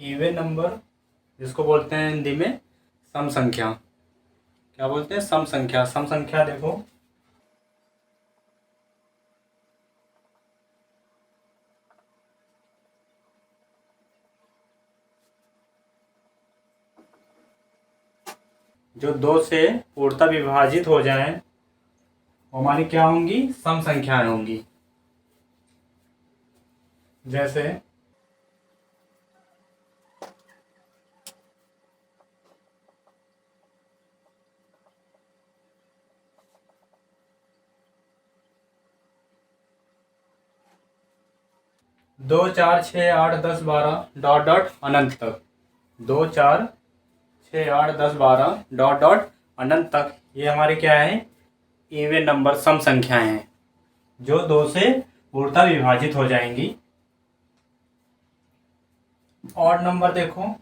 Even number जिसको बोलते हैं हिंदी में सम संख्या। क्या बोलते हैं? सम संख्या। सम संख्या देखो, जो दो से पूर्णतः विभाजित हो जाएं वो हमारी क्या होंगी? सम संख्याएं होंगी। जैसे 2 4 6 8 10 12 डॉट डॉट अनंत तक। 2 4 6 8 10 12 डॉट डॉट अनंत तक, ये हमारे क्या है? इवन नंबर, सम संख्याएं हैं जो दो से पूर्णतः विभाजित हो जाएंगी। ऑड नंबर देखो,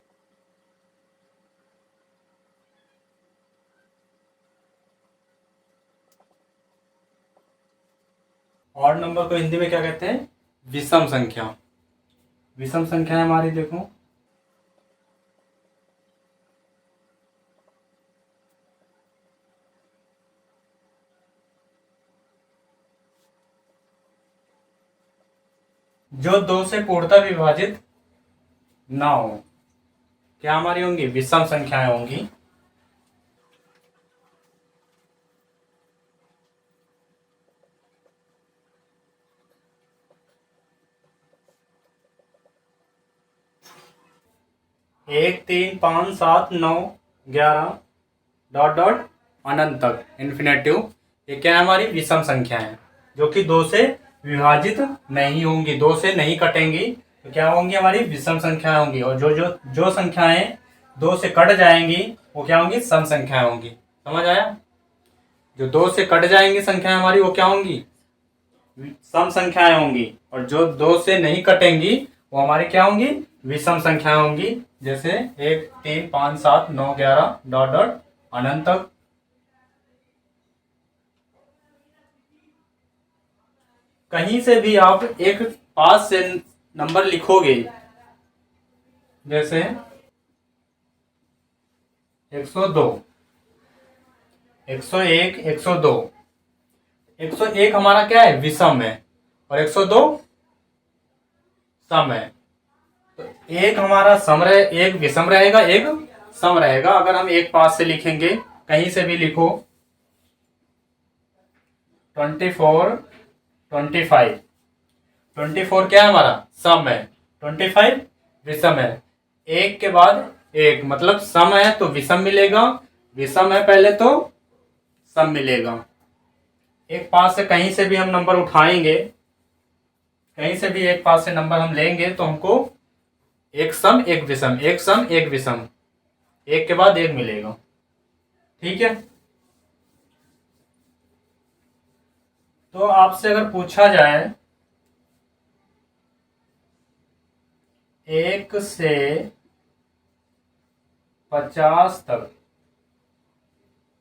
ऑड नंबर को हिंदी में क्या कहते हैं? विषम संख्या। विषम संख्या है हमारी, देखो जो दो से पूर्णतः विभाजित ना हो, क्या हमारी होंगी? विषम संख्याएं होंगी। एक 3 5 7 9 11 डॉट डॉट अनंत तक, इन्फिनेटिव, ये क्या है? हमारी विषम संख्या है जो कि दो से विभाजित नहीं होंगी, दो से नहीं कटेंगी, तो क्या होंगी? हमारी विषम संख्याएं होंगी। और जो जो जो संख्याएं दो से कट जाएंगी वो क्या होंगी? सम संख्याएं होंगी। समझ आया? जो दो से कट जाएंगी संख्याएं हमारी वो क्या होंगी? सम संख्याएं होंगी। और जो दो से नहीं कटेंगी वो हमारी क्या होंगी? विषम संख्याएं होंगी। जैसे 1 3 5 7 9 11 डॉट डॉट अनंत तक। कहीं से भी आप एक पास से नंबर लिखोगे, जैसे 102 101 102, 101 हमारा क्या है? विषम है, और 102 सम है। तो एक हमारा सम रहे, एक विषम रहेगा, एक सम रहेगा। अगर हम एक पास से लिखेंगे, कहीं से भी लिखो, 24 25, 24 क्या है? हमारा सम है, 25 विषम है। एक के बाद एक, मतलब सम है तो विषम मिलेगा, विषम है पहले तो सम मिलेगा। एक पास से कहीं से भी हम नंबर उठाएंगे, कहीं से भी एक पास से नंबर हम लेंगे तो हमको एक सम एक विषम, एक सम एक विषम, एक के बाद एक मिलेगा। ठीक है? तो आपसे अगर पूछा जाए 1 से 50 तक,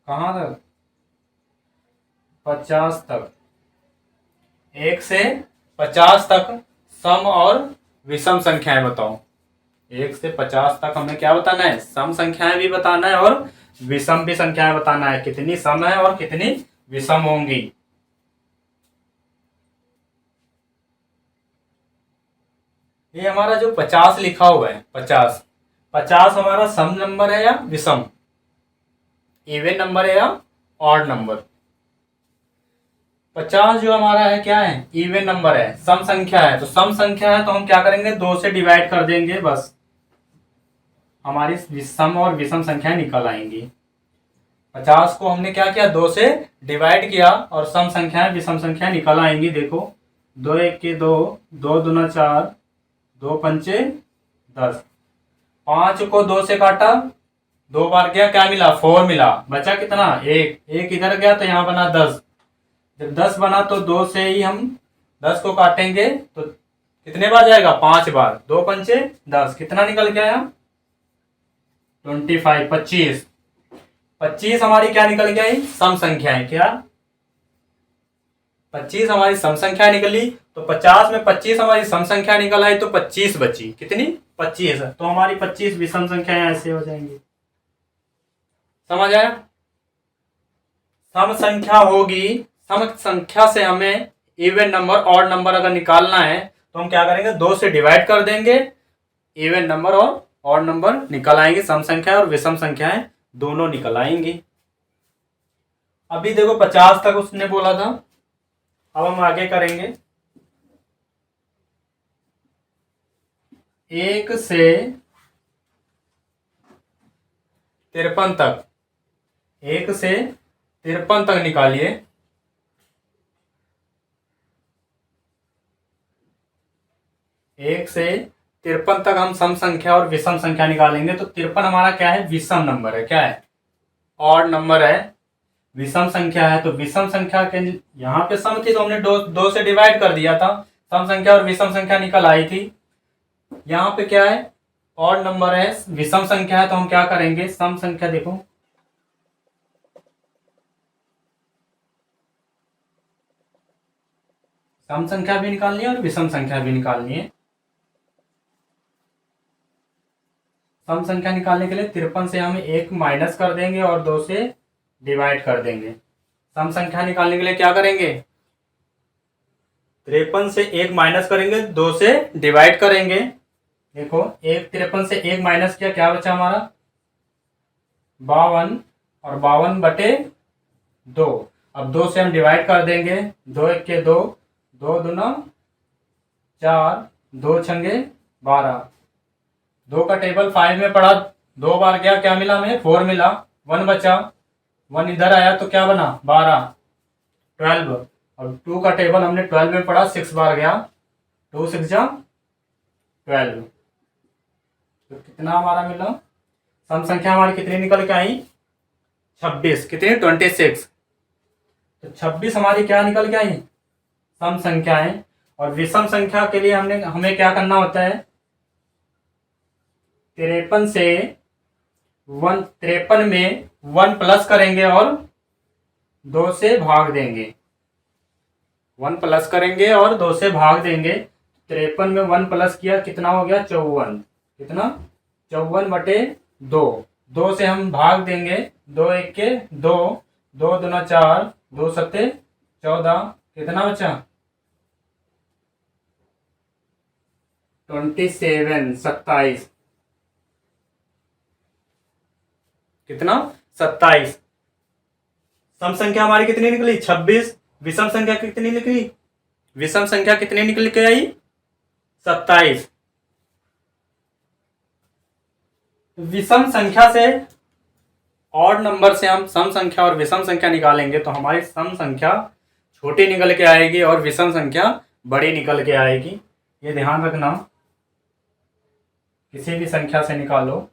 कहाँ तक? 50 तक, 1 से 50 तक सम और विषम संख्याएं बताओ। 1 से 50 तक हमें क्या बताना है? सम संख्याएं भी बताना है और विषम भी संख्याएं बताना है, कितनी सम है और कितनी विषम होंगी। ये हमारा जो 50 लिखा हुआ है, 50 50 हमारा सम नंबर है या विषम? इवन नंबर है या ऑड नंबर? 50 जो हमारा है क्या है? इवन नंबर है, सम संख्या है। तो सम संख्या है तो हम क्या करेंगे? 2 से डिवाइड कर देंगे, बस हमारी सम और विषम संख्याएं निकल आएंगी। 50 को हमने क्या किया? 2 से डिवाइड किया और सम संख्याएं विषम संख्याएं निकल आएंगी। देखो, 2 1 के 2, 2 दूना 4, 2 पंचे 10, 5 को 2 से काटा, 2 बार गया, क्या मिला? 4 मिला, बचा कितना? 1, 1 इधर गया तो यहाँ बना 10। जब 10 बना तो 2 से ही हम 10 को काटेंगे तो कितने बार जाएगा? 5 बार। 2 पंचे 10, कितना निकल गया यहाँ? 25, 25। 25 हमारी क्या निकल गया? सम संख्या है। क्या? 25 हमारी सम संख्या निकली, तो 50 में 25 हमारी सम संख्या निकल आई, तो 25 बची। कितनी? 25। तो हमारी 25 विषम संख्याएं ऐसे हो जाएंगी। समझ आया? सम संख्या होगी, सम संख्या से हमें इवन नंबर ऑड नंबर अगर निकालना है तो हम क्या करेंगे, 2 से डिवाइड कर देंगे, इवन नंबर और ऑड नंबर निकल आएंगे, सम संख्या और विषम संख्याएं दोनों निकल आएंगी। अभी देखो 50 तक उसने बोला था, अब हम आगे करेंगे 1 से 53 तक। 1 से 53 तक निकालिए। 1 से 53 तक हम सम संख्या और विषम संख्या निकालेंगे। तो 53 हमारा क्या है, विषम नंबर है। क्या है? ऑड नंबर है, विषम संख्या है। तो विषम संख्या के यहाँ पे सम थी तो हमने दो से डिवाइड कर दिया था, सम संख्या और विषम संख्या निकल आई थी। यहाँ पे क्या है, ऑड नंबर है, विषम संख्या है, तो हम क्या करेंगे, सम संख्या देखो सम संख्या भी निकालनी है और विषम संख्या भी निकालनी है। सम संख्या निकालने के लिए 53 से हम 1 माइनस कर देंगे और 2 से डिवाइड कर देंगे। सम संख्या निकालने के लिए क्या करेंगे, 53 से 1 माइनस करेंगे, 2 से डिवाइड करेंगे। देखो 53 से 1 माइनस किया, क्या बचा हमारा 52, और 52/2। अब 2 से हम डिवाइड कर देंगे, 2 1 के 2, 2 दूना 4, 2 छंगे 12। 2 का टेबल 5 में पड़ा, 2 बार गया, क्या मिला हमें 4 मिला, 1 बचा, 1 इधर आया तो क्या बना 12, 12। और 2 का टेबल हमने 12 में पढ़ा, 6 बार गया, 2 6 जा 12। तो कितना हमारा मिला, सम संख्या हमारी कितनी निकल के आई, 26। कितनी, 26। तो 26 हमारी क्या निकल के आई, सम संख्या है। और विषम संख्या के लिए हमें क्या करना होता है, 53 से 53 में 1 प्लस करेंगे और 2 से भाग देंगे। 1 प्लस करेंगे और 2 से भाग देंगे। 53 में 1 प्लस किया, कितना हो गया 54। कितना, 54/2। 2 से हम भाग देंगे, 2 1 के 2, 2 दूना 4, 2 सत्ते 14। कितना बचा 27। कितना 27। सम संख्या हमारी कितनी निकली 26। विषम संख्या कितनी निकली, विषम संख्या कितनी निकल के आई 27। विषम संख्या से, ऑड नंबर से हम सम संख्या और विषम संख्या निकालेंगे तो हमारी सम संख्या छोटी निकल के आएगी और विषम संख्या बड़ी निकल के आएगी। ये ध्यान रखना, किसी भी संख्या से निकालो,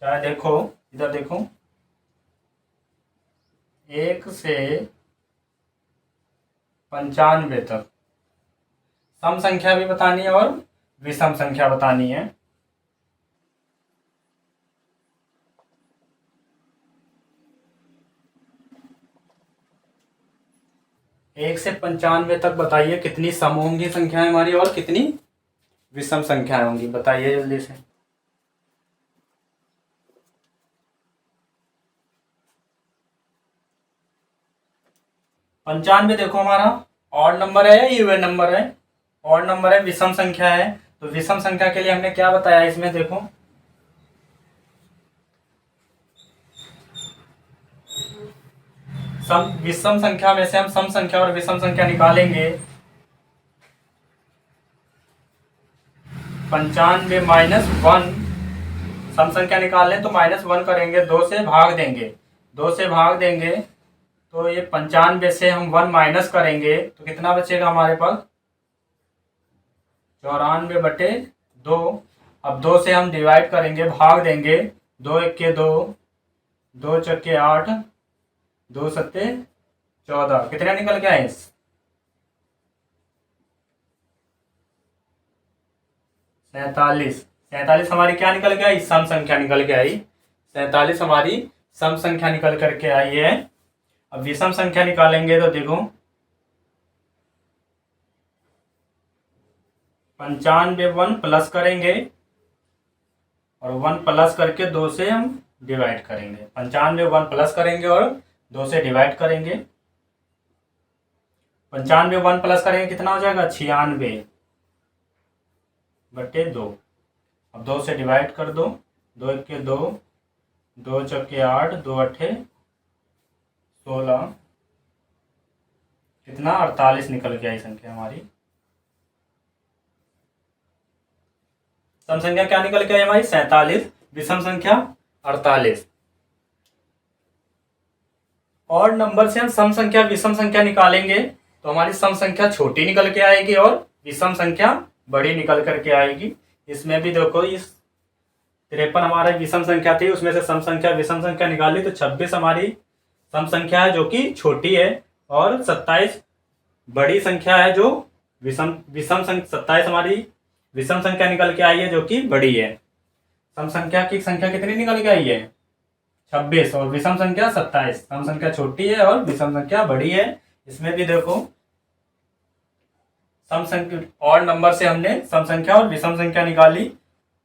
चाहे देखो इधर देखो 1 से 95 तक सम संख्या भी बतानी है और विषम संख्या बतानी है। 1 से 95 तक बताइए कितनी सम होंगी संख्याएं हमारी और कितनी विषम संख्याएं होंगी, बताइए जल्दी से। पंचानवे देखो हमारा ऑड नंबर है या इवन नंबर है, ऑड नंबर है, विषम संख्या है। तो विषम संख्या के लिए हमने क्या बताया इसमें देखो, विषम संख्या में से हम सम संख्या और विषम संख्या निकालेंगे। 95 -1 सम संख्या निकाल लें तो -1 करेंगे, 2 से भाग देंगे, 2 से भाग देंगे तो ये 95 से हम 1 माइनस करेंगे तो कितना बचेगा हमारे पास 94/2। अब 2 से हम डिवाइड करेंगे, भाग देंगे, 2 1 के 2, 2 चक्के 8, 2 सत्ते 14। कितने निकल के आए 47। 47 हमारी क्या निकल के आई, सम संख्या निकल के आई। 47 हमारी सम संख्या निकल करके आई है। अब विषम संख्या निकालेंगे तो देखो 95 1 प्लस करेंगे और 1 प्लस करके 2 से हम डिवाइड करेंगे। 95 1 प्लस करेंगे और 2 से डिवाइड करेंगे। 95 1 प्लस करेंगे कितना हो जाएगा 96/2। अब 2 से डिवाइड कर दो, 2 1 के 2, 2 चौके 8, 2 अट्ठे 16, कितना 48 निकल के आई संख्या हमारी। सम संख्या क्या निकल के आई हमारी 47, विषम संख्या 48। और नंबर से हम सम संख्या विषम संख्या निकालेंगे तो हमारी सम संख्या छोटी निकल के आएगी और विषम संख्या बड़ी निकल करके आएगी। इसमें भी देखो इस 53 हमारा विषम संख्या थी, उसमें से सम संख्या विषम संख्या निकाली तो 26 हमारी सम संख्या है जो कि छोटी है और 27 बड़ी संख्या है जो विषम 27 हमारी विषम संख्या निकल के आई है जो कि बड़ी है। सम संख्या की संख्या कितनी निकल के आई है 26 और विषम संख्या 27। सम संख्या छोटी है और विषम संख्या बड़ी है। इसमें भी देखो सम संख्या और नंबर से हमने सम संख्या और विषम संख्या निकाली।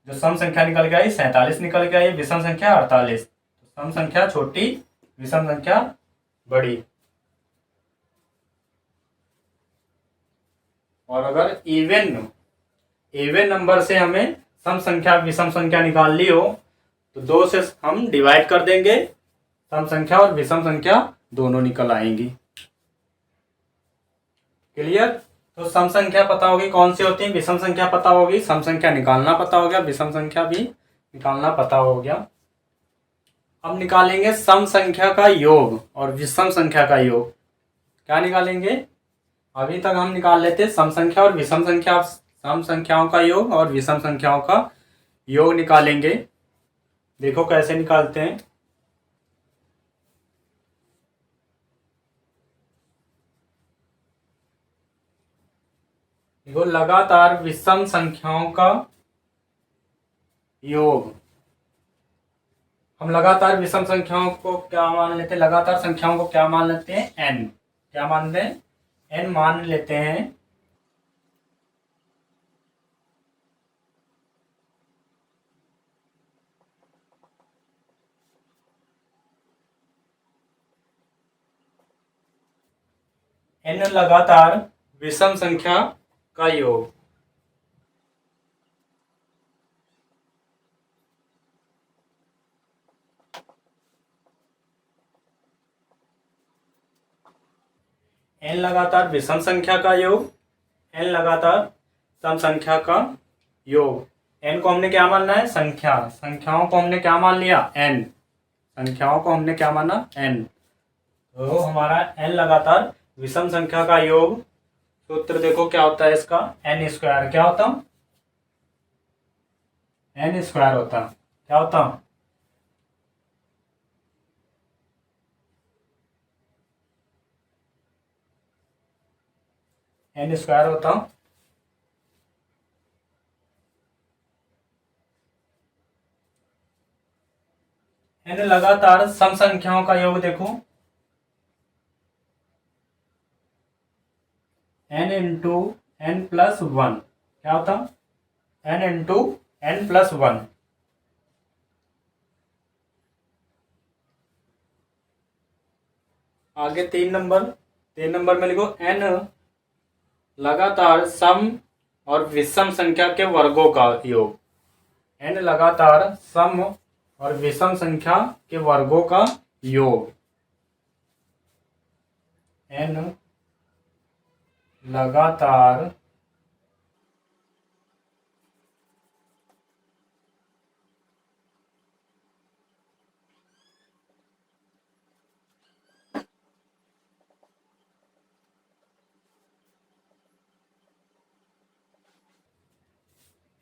जो सम संख्या निकल के आई 47 निकल के आई, विषम संख्या 48। तो सम संख्या छोटी, विषम संख्या बड़ी। और अगर इवन नंबर से हमें सम संख्या विषम संख्या निकालनी हो तो 2 से हम डिवाइड कर देंगे, सम संख्या और विषम संख्या दोनों निकल आएंगी। क्लियर। तो सम संख्या पता होगी कौन सी होती है, विषम संख्या पता होगी, सम संख्या निकालना पता हो गया, विषम संख्या भी निकालना पता हो गया। अब निकालेंगे सम संख्या का योग और विषम संख्या का योग। क्या निकालेंगे, अभी तक हम निकाल लेते सम संख्या और विषम संख्या। सम संख्याओं का योग और विषम संख्याओं का योग निकालेंगे। देखो कैसे निकालते हैं। देखो लगातार विषम संख्याओं का योग। हम लगातार विषम संख्याओं को क्या मान लेते हैं, लगातार संख्याओं को क्या मान लेते हैं n। क्या मान लें, n मान लेते हैं। n लगातार विषम संख्या का योग। n लगातार विषम संख्या का योग, n लगातार सम संख्या का योग। n को हमने क्या मानना है, संख्या। संख्याओं को हमने क्या मान लिया, n। संख्याओं को हमने क्या माना, n। तो हमारा n लगातार विषम संख्या का योग। सूत्र देखो क्या होता है इसका, n स्क्वायर। क्या होता, n स्क्वायर होता, क्या होता, n स्क्वायर होता। n लगातार सम संख्याओं का योग। देखो n इंटू n प्लस 1 क्या होता, n इंटू n प्लस 1। आगे 3 नंबर में लिखो n लगातार सम और विषम संख्या के वर्गों का योग। n लगातार सम और विषम संख्या के वर्गों का योग। n लगातार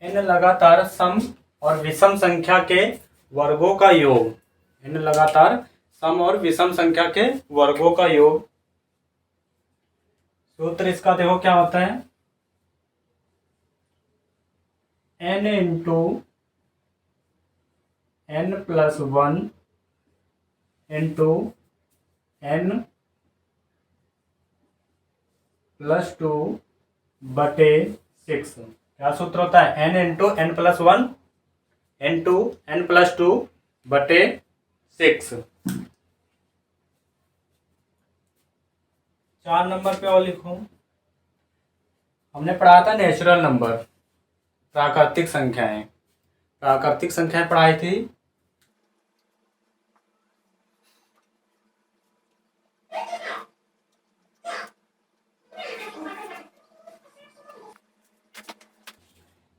n लगातार सम और विषम संख्या के वर्गों का योग। n लगातार सम और विषम संख्या के वर्गों का योग। सूत्र इसका देखो क्या होता है, n into n plus 1 into n n+2/6। क्या सूत्र होता है? n×n+1 n+2/6। 4 नंबर पे और लिखो। हमने पढ़ा था नेचुरल नंबर, प्राकृतिक संख्याएं। प्राकृतिक संख्याएं पढ़ाई थी।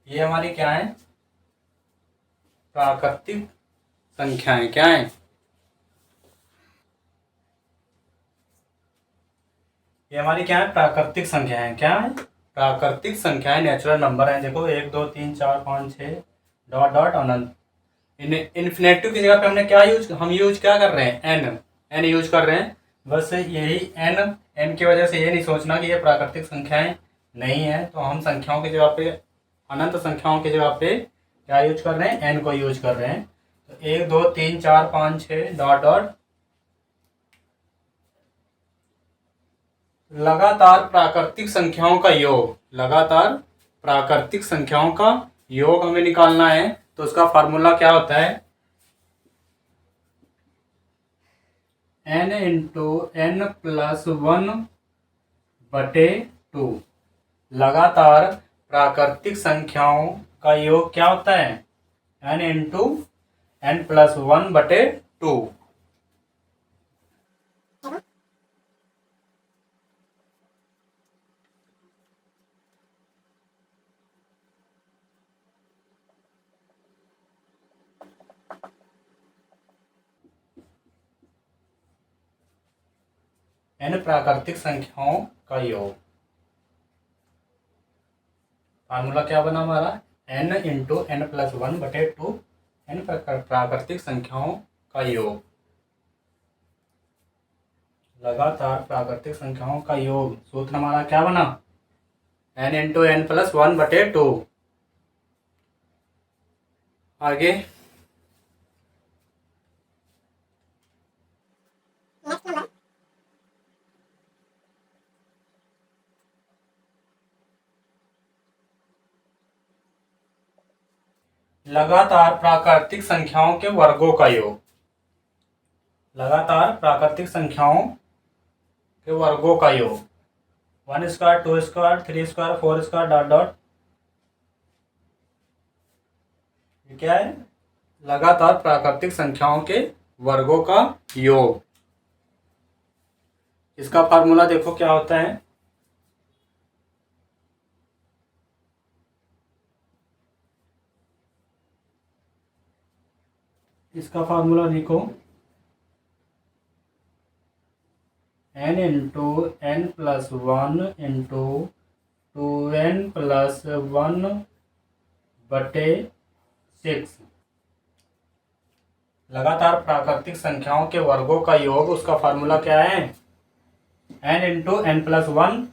ये हमारी क्या है? प्राकृतिक संख्याएं। क्या है? ये हमारी क्या है? प्राकृतिक संख्याएं। क्या है? प्राकृतिक संख्याएं, नेचुरल नंबर है। देखो 1 2 3 4 5 6 डॉट डॉट अनंत। इन्फिनेटिव की जगह पे हमने क्या यूज क्या कर रहे हैं? एन यूज कर रहे हैं। बस यही एन की वजह से ये नहीं सोचना कि ये प्राकृतिक संख्याएं नहीं है। तो हम संख्याओं की जगह पे, अनंत संख्याओं की जगह पे क्या यूज कर रहे हैं? एन को यूज कर रहे हैं। तो 1 2 3 4 5 6 डॉट डॉट लगातार प्राकृतिक संख्याओं का योग। लगातार प्राकृतिक संख्याओं का योग हमें निकालना है। तो उसका फार्मूला क्या होता है? n×n+1/2। लगातार प्राकृतिक संख्याओं का योग क्या होता है? n×n+1/2। n प्राकृतिक संख्याओं का योग। फार्मूला क्या बना हमारा? n×n+1/2 n प्राकृतिक संख्याओं का योग। लगातार प्राकृतिक संख्याओं का योग। सूत्र हमारा क्या बना? n×n+1/2। आगे लगातार प्राकृतिक संख्याओं के वर्गों का योग। लगातार प्राकृतिक संख्याओं के वर्गों का योग। 1 square 2 square 3 square 4 square dot dot. ये क्या है? लगातार प्राकृतिक संख्याओं के वर्गों का योग। इसका फार्मूला देखो क्या होता है? इसका फार्मूला लिखो n×n+1 लगातार प्राकृतिक संख्याओं के वर्गों का योग। उसका फार्मूला क्या है? n×n+1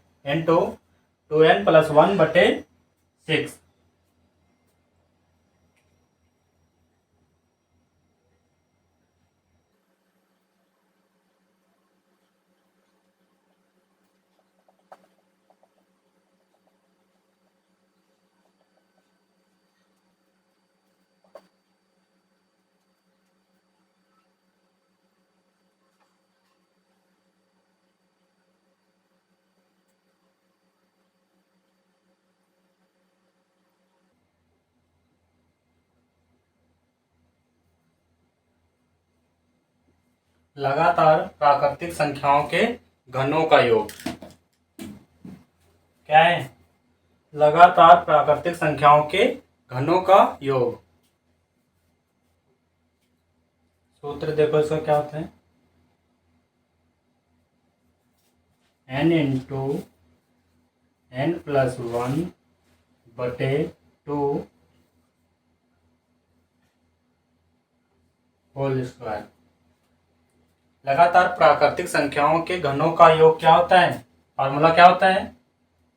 लगातार प्राकृतिक संख्याओं के घनों का योग। क्या है? लगातार प्राकृतिक संख्याओं के घनों का योग। सूत्र देखो इसका क्या होता है? n×n+1/2 whole square. लगातार प्राकृतिक संख्याओं के घनों का योग क्या होता है? फार्मूला क्या होता है?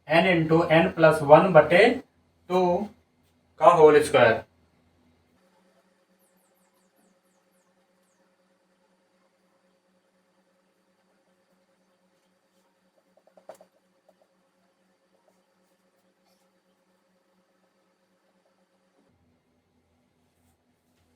n×n+1/2 का होल स्क्वायर।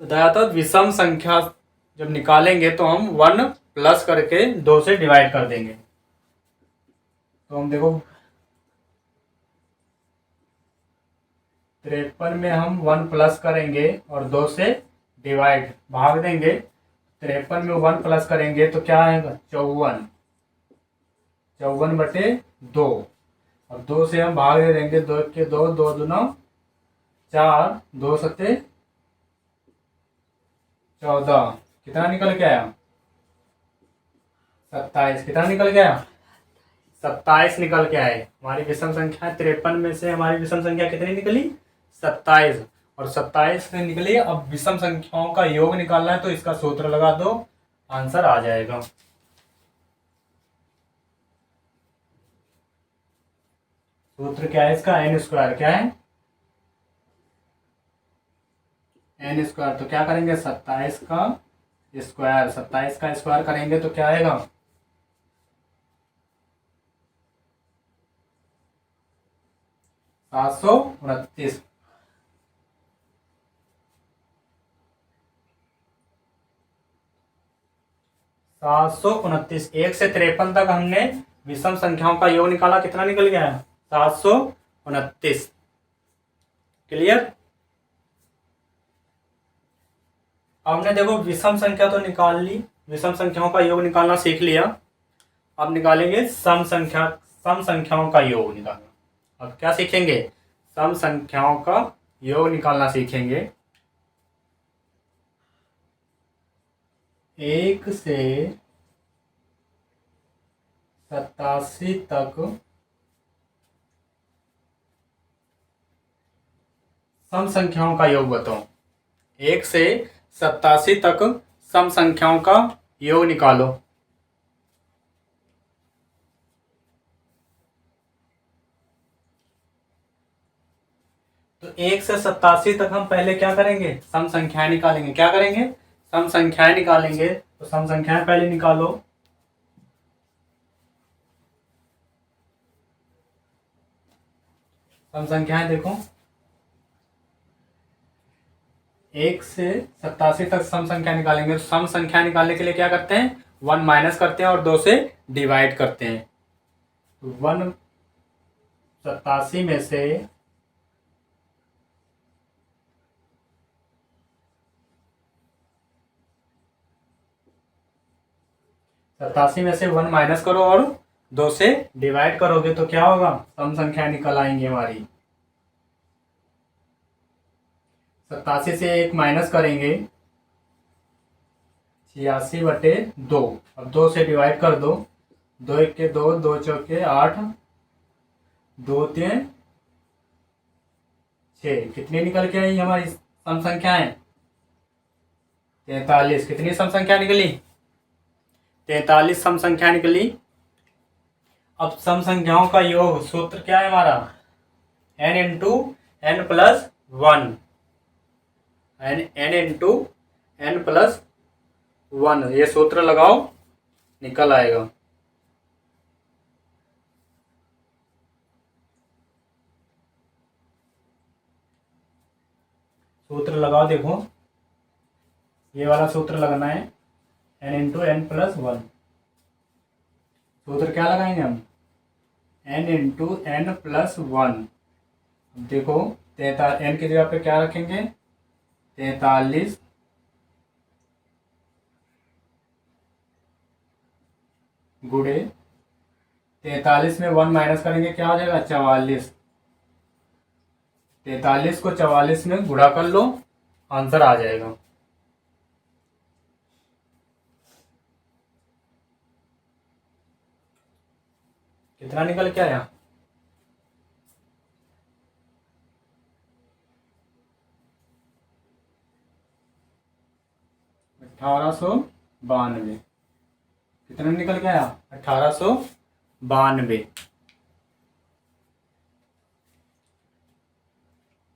बताया था विषम संख्या जब निकालेंगे तो हम 1 प्लस करके 2 से डिवाइड कर देंगे। तो हम देखो 53 में हम 1 प्लस करेंगे और 2 से डिवाइड भाग देंगे। 53 में 1 प्लस करेंगे तो क्या आएगा 54, 54/2 और 2 से हम भाग दे देंगे। 2 के 2, 2 दूना 4, 2 सत्ते 14, कितना निकल के आया 27, कितना निकल के आया 27 निकल के आए। हमारी विषम संख्या 53 में से हमारी विषम संख्या कितनी निकली 27, और 27 में निकली। अब विषम संख्याओं का योग निकालना है तो इसका सूत्र लगा दो, आंसर आ जाएगा। सूत्र क्या है इसका, n स्क्वायर क्या है n स्क्वायर। तो क्या करेंगे 27 का स्क्वायर, 27 का स्क्वायर करेंगे तो क्या आएगा 729। 729। 1 से 53 तक हमने विषम संख्याओं का योग निकाला, कितना निकल गया है 729। क्लियर। हमने देखो विषम संख्या तो निकाल ली, विषम संख्याओं का योग निकालना सीख लिया। अब निकालेंगे सम संख्याओं का योग निकालना। अब क्या सीखेंगे, सम संख्याओं का योग निकालना सीखेंगे। 1 से 87 तक सम संख्याओं का योग बताओ। 1 से 87 तक सम संख्याओं का योग निकालो। तो 1 से 87 तक हम पहले क्या करेंगे, सम संख्याएं निकालेंगे। क्या करेंगे, सम संख्याएं निकालेंगे। तो सम संख्याएं पहले निकालो। सम संख्याएं देखो 1 से 87 तक सम संख्या निकालेंगे। तो सम संख्या निकालने के लिए क्या करते हैं, 1 माइनस करते हैं और 2 से डिवाइड करते हैं। 187 में से 1 माइनस करो और 2 से डिवाइड करोगे तो क्या होगा, सम संख्या निकल आएंगी हमारी। 87 से 1 माइनस करेंगे 86/2। अब 2 से डिवाइड कर दो। 2 1 के 2, 2 चौके 8, 2 3 6, कितनी निकल के आई हमारी सम संख्याएं 43। कितनी सम संख्या निकली 43 सम संख्या निकली। अब सम संख्याओं का योग सूत्र क्या है हमारा, n into n plus 1, n into n plus 1, ये सूत्र लगाओ निकल आएगा। सूत्र लगाओ, देखो ये वाला सूत्र लगाना है, n इंटू n प्लस 1। सूत्र क्या लगाएंगे हम, n इंटू n प्लस 1। देखो n की जगह पे क्या रखेंगे 43 गुणे 43 में 1 माइनस करेंगे क्या हो जाएगा 44। 43 को 44 में गुणा कर लो, आंसर आ जाएगा। कितना निकल के आया 1892। कितना निकल के आया 1892।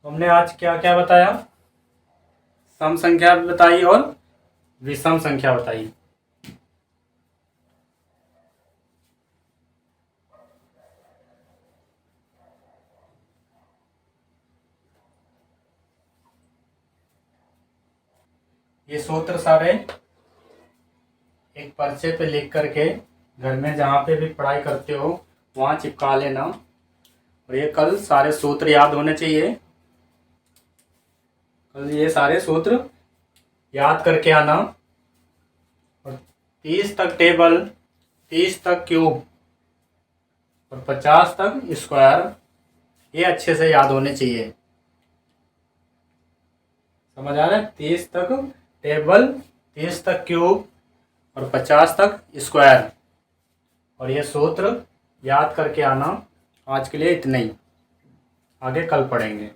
हमने आज क्या क्या बताया, सम संख्या बताई और विषम संख्या बताई। ये सूत्र सारे एक पर्चे पे लिख करके घर में जहाँ पे भी पढ़ाई करते हो वहाँ चिपका लेना। और ये कल सारे सूत्र याद होने चाहिए। कल ये सारे सूत्र याद करके आना। और 30 तक टेबल, 30 तक क्यूब और 50 तक स्क्वायर, ये अच्छे से याद होने चाहिए। समझ आ रहा है? 30 तक टेबल, 30 तक क्यूब और 50 तक स्क्वायर, और ये सूत्र याद करके आना। आज के लिए इतना ही, आगे कल पढ़ेंगे।